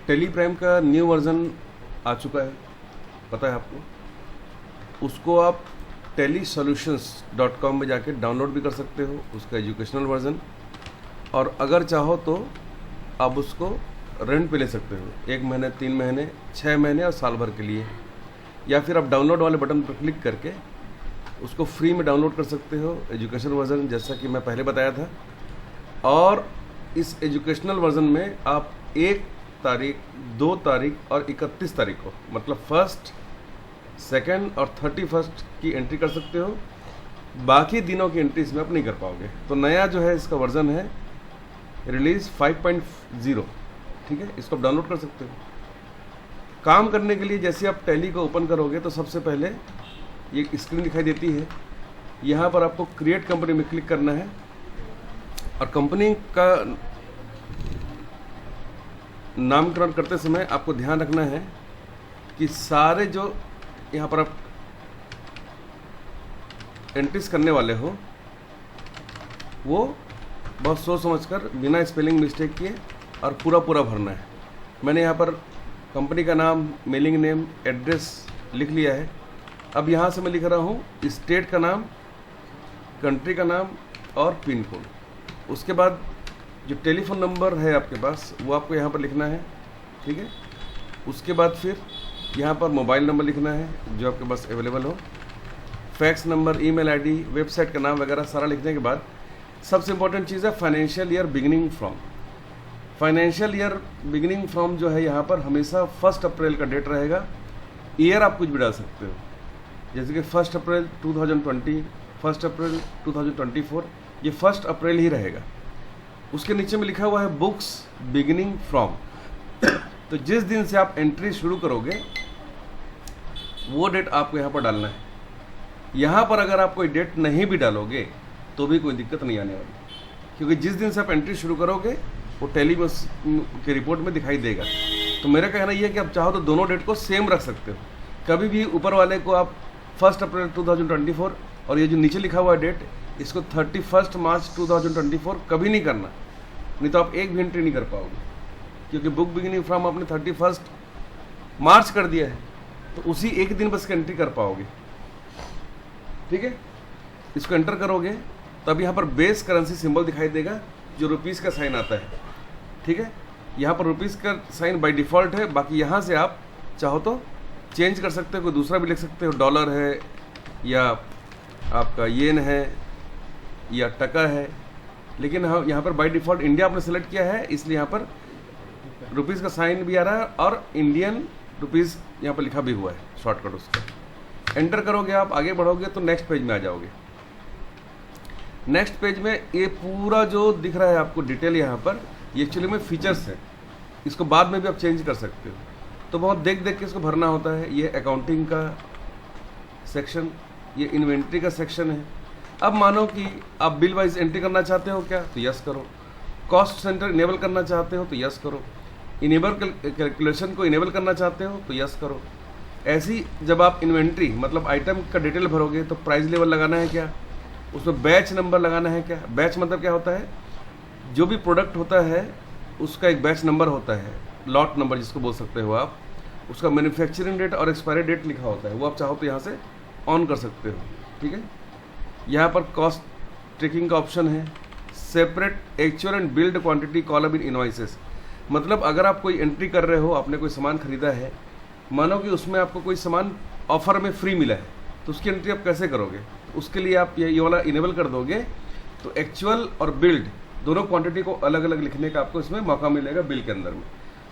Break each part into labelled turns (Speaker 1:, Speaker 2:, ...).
Speaker 1: Tally Prime का new version आ चुका है, पता है आपको। उसको आप telesolutions.com में जाके डाउनलोड भी कर सकते हो, उसका एजुकेशनल वर्जन, और अगर चाहो तो आप उसको रेंट पे ले सकते हो, 1 महीने, 3 महीने, 6 महीने और साल भर के लिए। या फिर आप डाउनलोड वाले बटन पर क्लिक करके उसको फ्री में डाउनलोड कर सकते हो, एजुकेशनल वर्जन, जैसा कि मैं पहले बताया था। और इस एजुकेशनल वर्जन में आप 1 तारीख, 2 तारीख और 31 तारीख को, मतलब 1, 2 और 31 की एंट्री कर सकते हो। बाकी दिनों की एंट्री इसमें आप नहीं कर पाओगे। तो नया जो है इसका वर्जन है रिलीज 5.0, ठीक है, इसको आप डाउनलोड कर सकते हो। काम करने के लिए जैसे आप टैली को ओपन करोगे तो सबसे पहले ये स्क्रीन दिखाई देती है। यहाँ पर आपको क्रिएट कंपनी में क्लिक करना है, और कंपनी का नामकरण करते समय आपको ध्यान रखना है कि सारे जो यहाँ पर आप एंट्रीज करने वाले हो वो बहुत सोच समझकर, बिना स्पेलिंग मिस्टेक किए और पूरा भरना है। मैंने यहाँ पर कंपनी का नाम, मेलिंग नेम, एड्रेस लिख लिया है। अब यहाँ से मैं लिख रहा हूँ स्टेट का नाम, कंट्री का नाम और पिन कोड। उसके बाद जो टेलीफोन नंबर है आपके पास वो आपको यहाँ पर लिखना है, ठीक है। उसके बाद फिर यहाँ पर मोबाइल नंबर लिखना है जो आपके पास अवेलेबल हो, fax number, email ID, website का नाम वगैरह सारा लिखने के बाद सबसे इंपॉर्टेंट चीज़ है financial year beginning from. Financial year beginning from जो है यहाँ पर हमेशा 1 अप्रैल का डेट रहेगा। ईयर आप कुछ भी डाल सकते हो, जैसे कि 1 अप्रैल 2020, 1 अप्रैल 2024, ये 1 अप्रैल ही रहेगा। उसके नीचे में लिखा हुआ है बुक्स बिगिनिंग फ्रॉम। तो जिस दिन से आप एंट्री शुरू करोगे वो डेट आपको यहाँ पर डालना है। यहाँ पर अगर आप कोई डेट नहीं भी डालोगे तो भी कोई दिक्कत नहीं आने वाली, क्योंकि जिस दिन से आप एंट्री शुरू करोगे वो टेली के रिपोर्ट में दिखाई देगा। तो मेरा कहना ये है कि आप चाहो तो दोनों डेट को सेम रख सकते हो। कभी भी ऊपर वाले को आप 1 अप्रैल 2024 और ये जो नीचे लिखा हुआ डेट इसको 31 मार्च 2024 कभी नहीं करना, नहीं तो आप एक भी एंट्री नहीं कर पाओगे, क्योंकि बुक बिगिनिंग फ्रॉम आपने 31 मार्च कर दिया है तो उसी एक दिन बस एंट्री कर पाओगे, ठीक है। इसको एंटर करोगे तब यहाँ पर बेस करेंसी सिंबल दिखाई देगा जो रुपीज़ का साइन आता है, ठीक है। यहाँ पर रुपीज़ का साइन बाय डिफ़ॉल्ट है, बाकी यहाँ से आप चाहो तो चेंज कर सकते हो, कोई दूसरा भी लिख सकते हो, डॉलर है या आपका येन है या टका है। लेकिन हाँ, यहाँ पर बाय डिफ़ॉल्ट इंडिया आपने सेलेक्ट किया है, इसलिए यहाँ पर रुपीज़ का साइन भी आ रहा है और इंडियन रुपीज़ यहाँ पर लिखा भी हुआ है, शॉर्टकट उसका। एंटर करोगे, आप आगे बढ़ोगे तो नेक्स्ट पेज में आ जाओगे। नेक्स्ट पेज में ये पूरा जो दिख रहा है आपको डिटेल यहाँ पर, ये एक्चुअली में फीचर्स है, इसको बाद में भी आप चेंज कर सकते हो। तो बहुत देख के इसको भरना होता है। ये अकाउंटिंग का सेक्शन, ये इन्वेंट्री का सेक्शन है। अब मानो कि आप बिल वाइज एंट्री करना चाहते हो क्या, तो यस करो। कॉस्ट सेंटर इनेबल करना चाहते हो तो यस करो। इनेबल कैलकुलेशन को इनेबल करना चाहते हो तो यस करो। ऐसी जब आप इन्वेंट्री मतलब आइटम का डिटेल भरोगे तो प्राइस लेवल लगाना है क्या, उसमें बैच नंबर लगाना है क्या। बैच मतलब क्या होता है, जो भी प्रोडक्ट होता है उसका एक बैच नंबर होता है, लॉट नंबर जिसको बोल सकते हो आप। उसका मैन्युफैक्चरिंग डेट और एक्सपायरी डेट लिखा होता है, वो आप चाहो तो यहाँ से ऑन कर सकते हो, ठीक है। यहाँ पर कॉस्ट ट्रैकिंग का ऑप्शन है। Separate actual and build quantity column in invoices, मतलब अगर आप कोई एंट्री कर रहे हो, आपने कोई सामान खरीदा है, मानो कि उसमें आपको कोई सामान ऑफर में फ्री मिला है, तो उसकी एंट्री आप कैसे करोगे। उसके लिए आप ये वाला इनेबल कर दोगे तो एक्चुअल और बिल्ड दोनों क्वांटिटी को अलग अलग लिखने का आपको इसमें मौका मिलेगा बिल के अंदर में।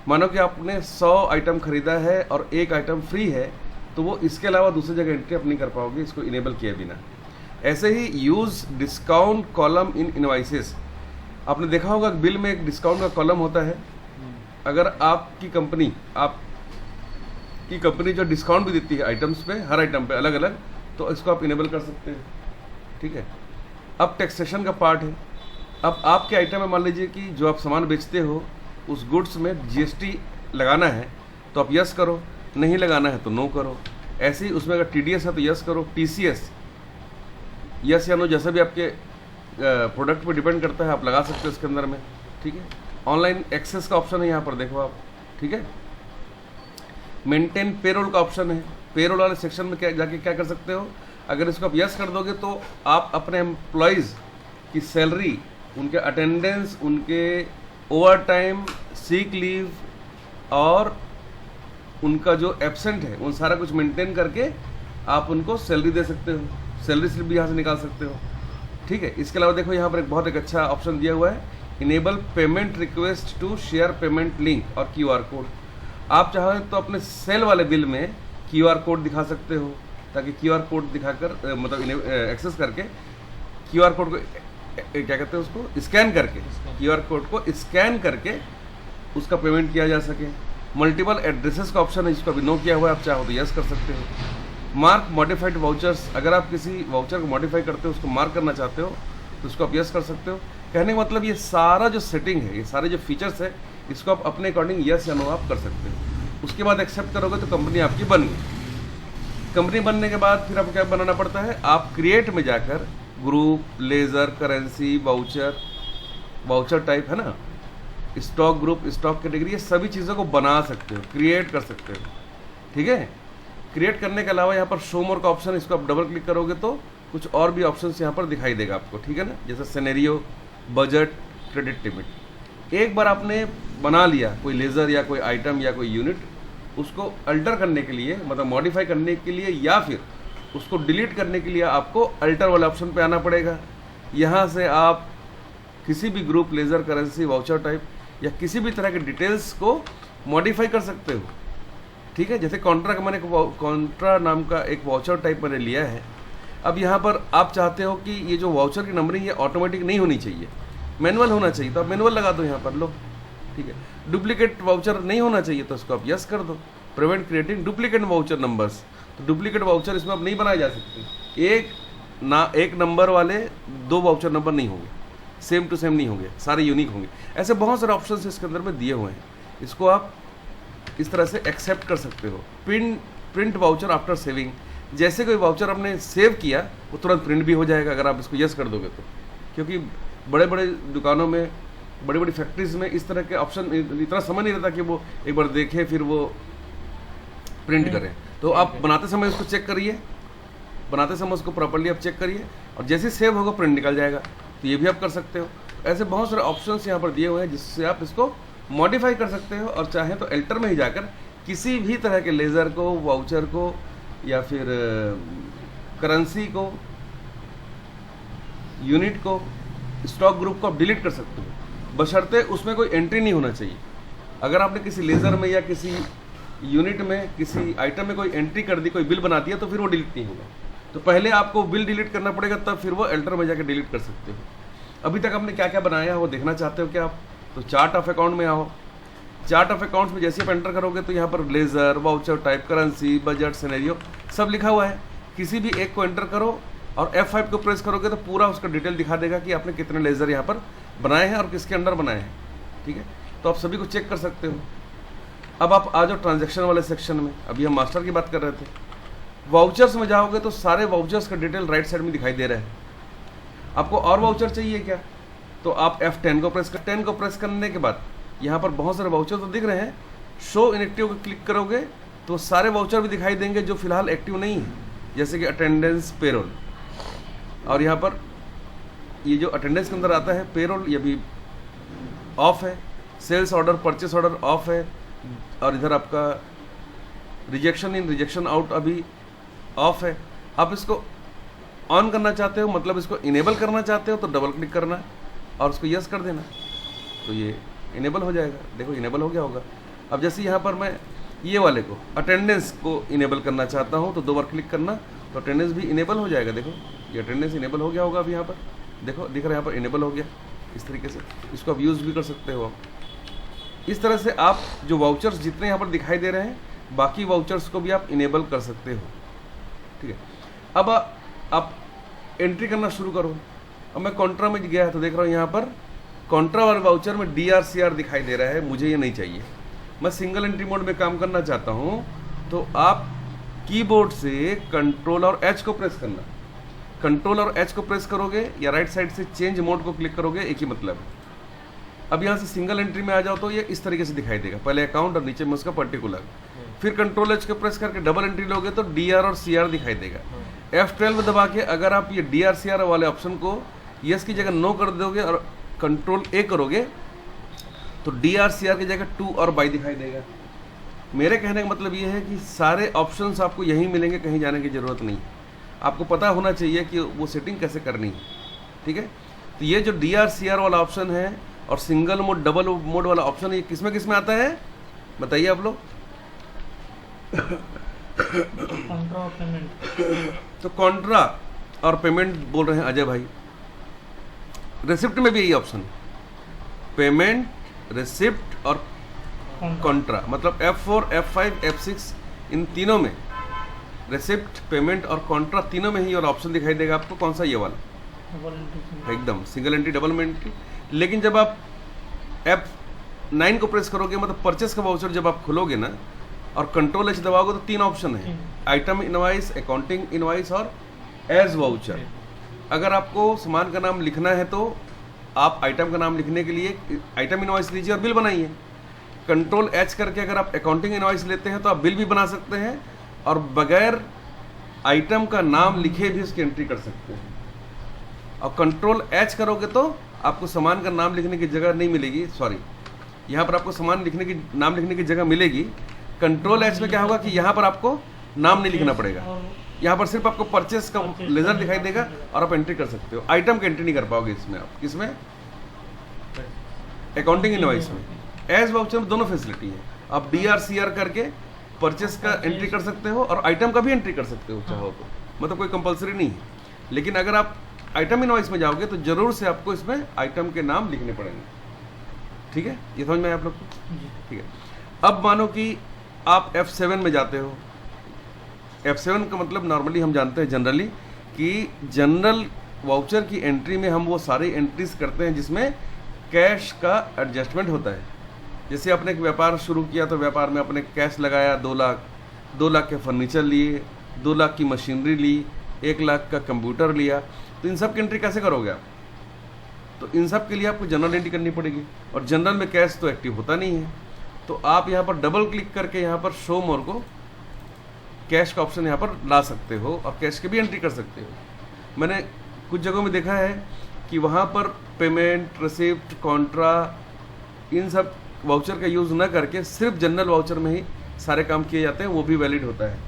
Speaker 1: मानो कि आपने 100 आइटम खरीदा है और 1 आइटम फ्री है, तो वो इसके अलावा दूसरी जगह एंट्री आप नहीं कर पाओगे इसको इनेबल किए बिना। ऐसे ही use discount column in invoices, आपने देखा होगा बिल में एक डिस्काउंट का कॉलम होता है। अगर आपकी कंपनी जो डिस्काउंट भी देती है आइटम्स पे, हर आइटम पे अलग अलग, तो इसको आप इनेबल कर सकते हैं, ठीक है। अब टैक्सेशन का पार्ट है। अब आपके आइटम में मान लीजिए कि जो आप सामान बेचते हो उस गुड्स में GST लगाना है तो आप यस करो, नहीं लगाना है तो नो करो। ऐसे ही उसमें अगर TDS है तो यस करो, TCS यस या नो, जैसा भी आपके प्रोडक्ट पे डिपेंड करता है, आप लगा सकते हो इसके अंदर में, ठीक है। ऑनलाइन एक्सेस का ऑप्शन है यहाँ पर, देखो आप ठीक है। मेंटेन पेरोल का ऑप्शन है, पेरोल वाले सेक्शन में क्या जाके क्या कर सकते हो, अगर इसको आप यस कर दोगे तो आप अपने एम्प्लॉयज़ की सैलरी, उनके अटेंडेंस, उनके ओवर टाइम, सीक लीव और उनका जो एब्सेंट है उन सारा कुछ मेंटेन करके आप उनको सैलरी दे सकते हो, सैलरी स्लिप भी यहाँ से निकाल सकते हो, ठीक है। इसके अलावा देखो यहाँ पर एक अच्छा ऑप्शन दिया हुआ है, enable payment request to share payment link और QR कोड। आप चाहें तो अपने सेल वाले बिल में QR कोड दिखा सकते हो, ताकि QR कोड दिखाकर मतलब एक्सेस करके QR कोड को क्या कहते हैं उसको स्कैन करके, QR कोड को स्कैन करके उसका पेमेंट किया जा सके। मल्टीपल एड्रेसेस का ऑप्शन है, इसको अभी नो किया हुआ है, आप चाहो तो यस कर सकते हो। मार्क मॉडिफाइड वाउचर्स, अगर आप किसी वाउचर को मॉडिफाई करते हो, उसको मार्क करना चाहते हो तो उसको आप यस कर सकते हो। कहने का मतलब ये सारा जो सेटिंग है, ये सारे जो फीचर्स है, इसको आप अपने अकॉर्डिंग यस या नो आप कर सकते हो। उसके बाद एक्सेप्ट करोगे तो कंपनी आपकी बन गई। कंपनी बनने के बाद फिर आपको क्या बनाना पड़ता है, आप क्रिएट में जाकर group, ledger, currency, voucher type है ना, स्टॉक ग्रुप, स्टॉक कैटेगरी, ये सभी चीज़ों को बना सकते हो, क्रिएट कर सकते हो, ठीक है। क्रिएट करने के अलावा यहाँ पर शो मोर का ऑप्शन, इसको आप डबल क्लिक करोगे तो कुछ और भी ऑप्शंस यहाँ पर दिखाई देगा आपको, ठीक है ना, जैसे सिनेरियो, बजट, क्रेडिट लिमिट। एक बार आपने बना लिया कोई लेज़र या कोई आइटम या कोई यूनिट, उसको अल्टर करने के लिए, मतलब मॉडिफाई करने के लिए या फिर उसको डिलीट करने के लिए आपको अल्टर वाले ऑप्शन पे आना पड़ेगा। यहाँ से आप किसी भी group, laser, currency, voucher type या किसी भी तरह के डिटेल्स को मॉडिफाई कर सकते हो, ठीक है। जैसे कॉन्ट्रा का मैंने कॉन्ट्रा नाम का एक वाउचर टाइप मैंने लिया है। अब यहाँ पर आप चाहते हो कि ये जो वाउचर की नंबरिंग ये ऑटोमेटिक नहीं होनी चाहिए, मैनुअल होना चाहिए, तो आप मैनुअल लगा दो यहाँ पर, लो, ठीक है। डुप्लीकेट वाउचर नहीं होना चाहिए तो इसको आप यस कर दो, prevent creating duplicate voucher numbers. तो डुप्लीकेट वाउचर इसमें अब नहीं बनाए जा सकते, एक नंबर वाले दो वाउचर नंबर नहीं होंगे, सेम टू सेम नहीं होंगे, सारे यूनिक होंगे। ऐसे बहुत सारे ऑप्शन इसके अंदर में दिए हुए हैं, इसको आप इस तरह से एक्सेप्ट कर सकते हो। प्रिंट वाउचर आफ्टर सेविंग, जैसे कोई वाउचर आपने सेव किया वो तुरंत प्रिंट भी हो जाएगा अगर आप इसको यस कर दोगे तो, क्योंकि बड़े बड़े दुकानों में, बड़ी बड़ी फैक्ट्रीज में इस तरह के ऑप्शन इतना समय नहीं रहता कि वो एक बार देखें फिर वो प्रिंट करें। तो आप बनाते समय उसको चेक करिए, बनाते समय उसको प्रॉपर्ली आप चेक करिए, और जैसे सेव होगा प्रिंट निकल जाएगा, तो ये भी आप कर सकते हो। ऐसे बहुत सारे ऑप्शंस यहाँ पर दिए हुए हैं जिससे आप इसको मॉडिफाई कर सकते हो, और चाहें तो एल्टर में ही जाकर किसी भी तरह के लेज़र को, वाउचर को या फिर करेंसी को, यूनिट को, स्टॉक ग्रुप को आप डिलीट कर सकते हो, बशर्ते उसमें कोई एंट्री नहीं होना चाहिए। अगर आपने किसी लेज़र में या किसी यूनिट में, किसी आइटम में कोई एंट्री कर दी, कोई बिल बना दिया, तो फिर वो डिलीट नहीं होगा। तो पहले आपको बिल डिलीट करना पड़ेगा, तब फिर वो एल्टर में जाकर डिलीट कर सकते हो। अभी तक आपने क्या क्या बनाया है वो देखना चाहते हो क्या आप, तो चार्ट ऑफ अकाउंट में आओ। चार्ट ऑफ अकाउंट्स में जैसे आप एंटर करोगे तो यहाँ पर laser, voucher type, currency, budget, scenario सब लिखा हुआ है। किसी भी एक को एंटर करो और F5 को प्रेस करोगे तो पूरा उसका डिटेल दिखा देगा कि आपने कितने लेज़र यहाँ पर बनाए हैं और किसके अंडर बनाए हैं, ठीक है। तो आप सभी को चेक कर सकते हो। अब आप आ जाओ ट्रांजैक्शन वाले सेक्शन में। अभी हम मास्टर की बात कर रहे थे। वाउचर्स में जाओगे तो सारे वाउचर्स का डिटेल राइट साइड में दिखाई दे रहा है। आपको और वाउचर चाहिए क्या, तो आप F10 को प्रेस कर, 10 को प्रेस करने के बाद यहाँ पर बहुत सारे वाउचर तो दिख रहे हैं। शो इनएक्टिव को क्लिक करोगे तो सारे वाउचर भी दिखाई देंगे जो फिलहाल एक्टिव नहीं है, जैसे कि अटेंडेंस, पेरोल। और यहाँ पर ये जो अटेंडेंस के अंदर आता है पेरोल, ये भी ऑफ है। Sales order, purchase order off है। और इधर आपका रिजेक्शन इन, रिजेक्शन आउट अभी ऑफ है। आप इसको ऑन करना चाहते हो, मतलब इसको इनेबल करना चाहते हो, तो डबल क्लिक करना और उसको यस कर देना, तो ये इनेबल हो जाएगा। देखो इनेबल हो गया होगा। अब जैसे यहाँ पर मैं ये वाले को, अटेंडेंस को इनेबल करना चाहता हूँ, तो 2 बार क्लिक करना, तो अटेंडेंस भी इनेबल हो जाएगा। देखो ये अटेंडेंस इनेबल हो गया होगा। अभी यहाँ पर देखो दिख रहा है, यहाँ पर इनेबल हो गया। इस तरीके से इसको आप यूज़ भी कर सकते हो। इस तरह से आप जो वाउचर्स जितने यहाँ पर दिखाई दे रहे हैं, बाकी वाउचर्स को भी आप इनेबल कर सकते हो, ठीक है। अब आप एंट्री करना शुरू करो। अब मैं कॉन्ट्रा में गया तो देख रहा हूँ यहाँ पर कॉन्ट्रा वाले वाउचर में DRCR दिखाई दे रहा है। मुझे ये नहीं चाहिए, मैं सिंगल एंट्री मोड में काम करना चाहता हूँ। तो आप कीबोर्ड से कंट्रोल और H को प्रेस करना। कंट्रोल और H को प्रेस करोगे या राइट साइड से चेंज मोड को क्लिक करोगे, एक ही मतलब है। अब यहाँ से सिंगल एंट्री में आ जाओ तो ये इस तरीके से दिखाई देगा, पहले अकाउंट और नीचे में उसका पर्टिकुलर। फिर कंट्रोल एच को प्रेस करके डबल एंट्री लोगे तो डीआर और सीआर दिखाई देगा। F12 दबा के अगर आप ये डीआर सीआर वाले ऑप्शन को यस की जगह नो कर दोगे और कंट्रोल ए करोगे तो डीआर सीआर की जगह टू और बाई दिखाई देगा। मेरे कहने का मतलब ये है कि सारे ऑप्शंस आपको यहीं मिलेंगे, कहीं जाने की ज़रूरत नहीं। आपको पता होना चाहिए कि वो सेटिंग कैसे करनी है, ठीक है। तो ये जो डीआर सीआर वाला ऑप्शन है और सिंगल मोड डबल मोड वाला ऑप्शन है, ये किस में आता है बताइए आप लोग।
Speaker 2: Contra payment.
Speaker 1: तो कॉन्ट्रा और पेमेंट बोल रहे हैं अजय भाई। रिसिप्ट में भी यही ऑप्शन है, पेमेंट, रिसिप्ट और कॉन्ट्रा, मतलब F4, F5, F6 इन तीनों में, रिसिप्ट, पेमेंट और कॉन्ट्रा तीनों में ही और ऑप्शन दिखाई देगा आपको। कौन सा? ये वाला, एकदम सिंगल एंट्री डबल एंट्री। लेकिन जब आप F9 को प्रेस करोगे, मतलब परचेस का वाउचर जब आप खोलोगे ना और कंट्रोल एच दबाओगे तो तीन ऑप्शन है, आइटम इनवाइस, अकाउंटिंग इनवाइस और एज वाउचर। अगर आपको सामान का नाम लिखना है तो आप आइटम का नाम लिखने के लिए आइटम इनवाइस लीजिए और बिल बनाइए। कंट्रोल एच करके अगर आप अकाउंटिंग इनवाइस लेते हैं तो आप बिल भी बना सकते हैं और बगैर आइटम का नाम लिखे भी उसकी एंट्री कर सकते हैं। और कंट्रोल एच करोगे तो आपको सामान का नाम लिखने की जगह नहीं मिलेगी, सॉरी, यहाँ पर आपको सामान लिखने की नाम लिखने की जगह मिलेगी। कंट्रोल एच में क्या होगा कि यहाँ पर आपको नाम नहीं लिखना पड़ेगा, यहाँ पर सिर्फ आपको परचेस का लेजर दिखाई देगा और आप एंट्री कर सकते हो। आइटम की एंट्री नहीं कर पाओगे इसमें आप। किसमें? अकाउंटिंग इनवॉइस में। एज वाउचर में दोनों फैसिलिटी है, आप डीआर सीआर करके परचेस का एंट्री कर सकते हो और आइटम का भी एंट्री कर सकते हो चाहो तो, मतलब कोई कंपलसरी नहीं है। लेकिन अगर आप आइटम इनवॉइस में जाओगे तो जरूर से आपको इसमें आइटम के नाम लिखने पड़ेंगे, ठीक है। ये समझ में आया आप लोग को? ठीक है। अब मानो कि आप F7 में जाते हो। F7 का मतलब नॉर्मली हम जानते हैं जनरली कि जनरल वाउचर की एंट्री में हम वो सारी एंट्रीज करते हैं जिसमें कैश का एडजस्टमेंट होता है। जैसे आपने एक व्यापार शुरू किया तो व्यापार में आपने कैश लगाया 2 लाख, 2 लाख के फर्नीचर लिए, 2 लाख की मशीनरी ली, 1 लाख का कंप्यूटर लिया, तो इन सब की एंट्री कैसे करोगे आप? तो इन सब के लिए आपको जनरल एंट्री करनी पड़ेगी और जनरल में कैश तो एक्टिव होता नहीं है। तो आप यहाँ पर डबल क्लिक करके यहाँ पर शो मोर को कैश का ऑप्शन यहाँ पर ला सकते हो और कैश की भी एंट्री कर सकते हो। मैंने कुछ जगहों में देखा है कि वहाँ पर पेमेंट, रिसिप्ट, कॉन्ट्रा इन सब वाउचर का यूज़ ना करके सिर्फ जनरल वाउचर में ही सारे काम किए जाते हैं, वो भी वैलिड होता है,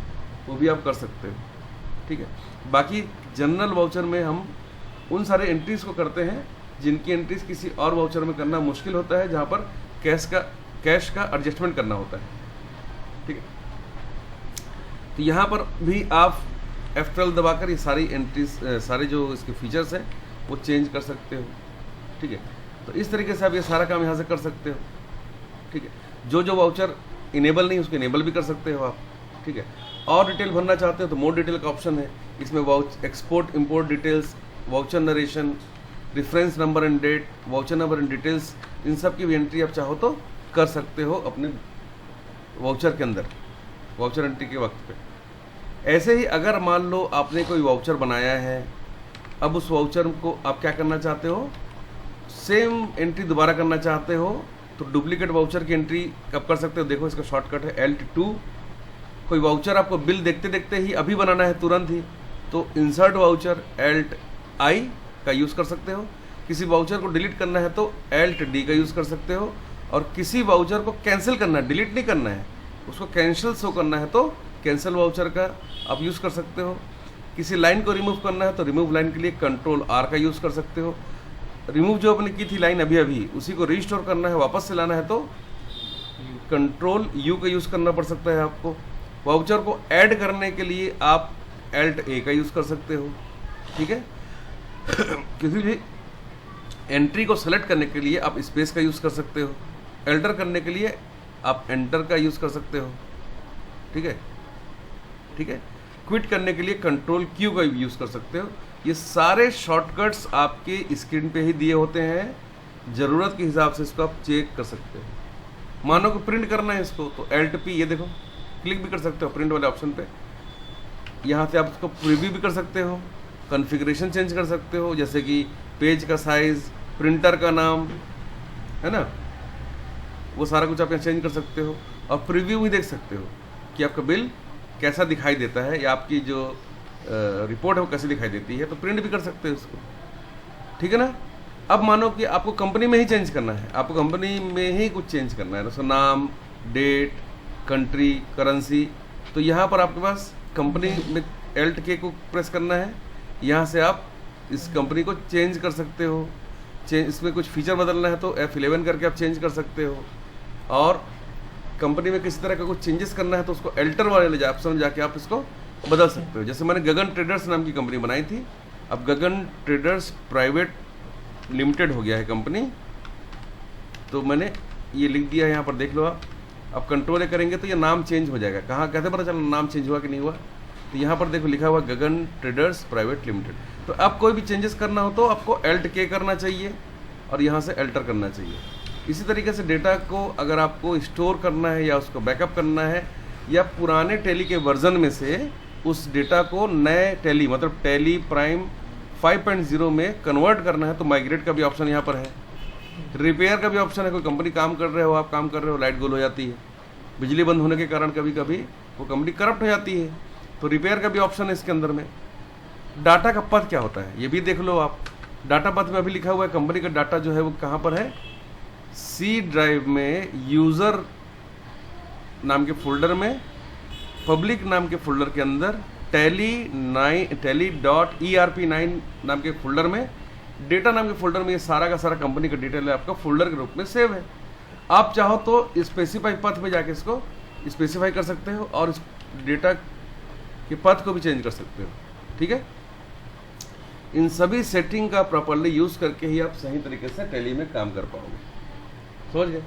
Speaker 1: वो भी आप कर सकते हो, ठीक है। बाकी जनरल वाउचर में हम उन सारे एंट्रीज को करते हैं जिनकी एंट्रीज किसी और वाउचर में करना मुश्किल होता है, जहाँ पर कैश का एडजस्टमेंट करना होता है, ठीक है। तो यहाँ पर भी आप F12 दबाकर ये सारी एंट्रीज, सारे जो इसके फीचर्स हैं वो चेंज कर सकते हो, ठीक है। तो इस तरीके से आप ये सारा काम यहाँ से कर सकते हो, ठीक है। जो वाउचर इनेबल नहीं उसको इनेबल भी कर सकते हो आप, ठीक है। और डिटेल भरना चाहते हो तो मोर डिटेल का ऑप्शन है, इसमें export import details, voucher narration, reference number and date, voucher number and details, इन सब की भी एंट्री आप चाहो तो कर सकते हो अपने वाउचर के अंदर, वाउचर एंट्री के वक्त पे। ऐसे ही अगर मान लो आपने कोई वाउचर बनाया है, अब उस वाउचर को आप क्या करना चाहते हो, सेम एंट्री दोबारा करना चाहते हो, तो डुप्लीकेट वाउचर की एंट्री कब कर सकते हो? देखो इसका शॉर्टकट है Alt2। कोई वाउचर आपको बिल देखते देखते ही अभी बनाना है तुरंत ही, तो इंसर्ट वाउचर Alt-I का यूज़ कर सकते हो। किसी वाउचर को डिलीट करना है तो Alt-D का यूज़ कर सकते हो। और किसी वाउचर को कैंसिल करना है, डिलीट नहीं करना है, उसको कैंसिल शो करना है तो कैंसिल वाउचर का आप यूज़ कर सकते हो। किसी लाइन को रिमूव करना है तो रिमूव लाइन के लिए Ctrl-R का यूज़ कर सकते हो। रिमूव जो आपने की थी लाइन अभी उसी को रिस्टोर करना है, वापस से लाना है तो Ctrl-U का यूज़ करना पड़ सकता है आपको। वाउचर को ऐड करने के लिए आप Alt-A का यूज़ कर सकते हो, ठीक है। किसी भी एंट्री को सेलेक्ट करने के लिए आप स्पेस का यूज़ कर सकते हो, एंटर करने के लिए आप एंटर का यूज़ कर सकते हो, ठीक है, ठीक है। क्विट करने के लिए Ctrl-Q का यूज़ कर सकते हो। ये सारे शॉर्टकट्स आपके स्क्रीन पे ही दिए होते हैं, ज़रूरत के हिसाब से इसको आप चेक कर सकते हो। मानो कि प्रिंट करना है इसको तो Alt-P, ये देखो क्लिक भी कर सकते हो प्रिंट वाले ऑप्शन पे। यहाँ से आप इसको प्रीव्यू भी कर सकते हो, कॉन्फ़िगरेशन चेंज कर सकते हो, जैसे कि पेज का साइज़, प्रिंटर का नाम, है ना। वो सारा कुछ आप यहाँ चेंज कर सकते हो और प्रीव्यू भी देख सकते हो कि आपका बिल कैसा दिखाई देता है या आपकी जो रिपोर्ट है वो कैसी दिखाई देती है। तो प्रिंट भी कर सकते हो इसको, ठीक है ना। अब मानो कि आपको कंपनी में ही चेंज करना है, आपको कंपनी में ही कुछ चेंज करना है, जैसे नाम, डेट, कंट्री, करेंसी। तो यहाँ पर आपके पास कंपनी में Alt K को प्रेस करना है, यहाँ से आप इस कंपनी को चेंज कर सकते हो। इसमें कुछ फीचर बदलना है तो F11 करके आप चेंज कर सकते हो। और कंपनी में किसी तरह का कुछ चेंजेस करना है तो उसको अल्टर वाले ऑप्शन में जाके आप इसको बदल सकते हो। जैसे मैंने गगन ट्रेडर्स नाम की कंपनी बनाई थी, अब गगन ट्रेडर्स प्राइवेट लिमिटेड हो गया है कंपनी। तो मैंने ये लिख दिया है, यहाँ पर देख लो आप। अब कंट्रोल ए करेंगे तो ये नाम चेंज हो जाएगा। कहाँ कैसे पता चला नाम चेंज हुआ कि नहीं हुआ? तो यहाँ पर देखो लिखा हुआ गगन ट्रेडर्स प्राइवेट लिमिटेड। तो अब कोई भी चेंजेस करना हो तो आपको Alt K करना चाहिए और यहाँ से अल्टर करना चाहिए। इसी तरीके से डेटा को अगर आपको स्टोर करना है या उसको बैकअप करना है या पुराने टैली के वर्जन में से उस डेटा को नए टैली मतलब टैली प्राइम 5.0 में कन्वर्ट करना है तो माइग्रेट का भी ऑप्शन यहाँ पर है। रिपेयर का भी ऑप्शन है। कोई कंपनी काम कर रहे हो, आप काम कर रहे हो, लाइट गोल हो जाती है, बिजली बंद होने के कारण कभी कभी वो कंपनी करप्ट हो जाती है, तो रिपेयर का भी ऑप्शन है इसके अंदर में। डाटा का पथ क्या होता है ये भी देख लो आप। डाटा पथ में अभी लिखा हुआ है कंपनी का डाटा जो है वो कहाँ पर है, सी ड्राइव में यूज़र नाम के फोल्डर में, पब्लिक नाम के फोल्डर के अंदर, tally.erp9 नाम के फोल्डर में, डेटा नाम के फोल्डर में ये सारा का सारा कंपनी का डिटेल है आपका फोल्डर के रूप में सेव है। आप चाहो तो स्पेसिफाई पथ में जाके इसको स्पेसिफाई कर सकते हो और इस डेटा के पथ को भी चेंज कर सकते हो, ठीक है। इन सभी सेटिंग का प्रॉपरली यूज़ करके ही आप सही तरीके से टैली में काम कर पाओगे। समझ गए?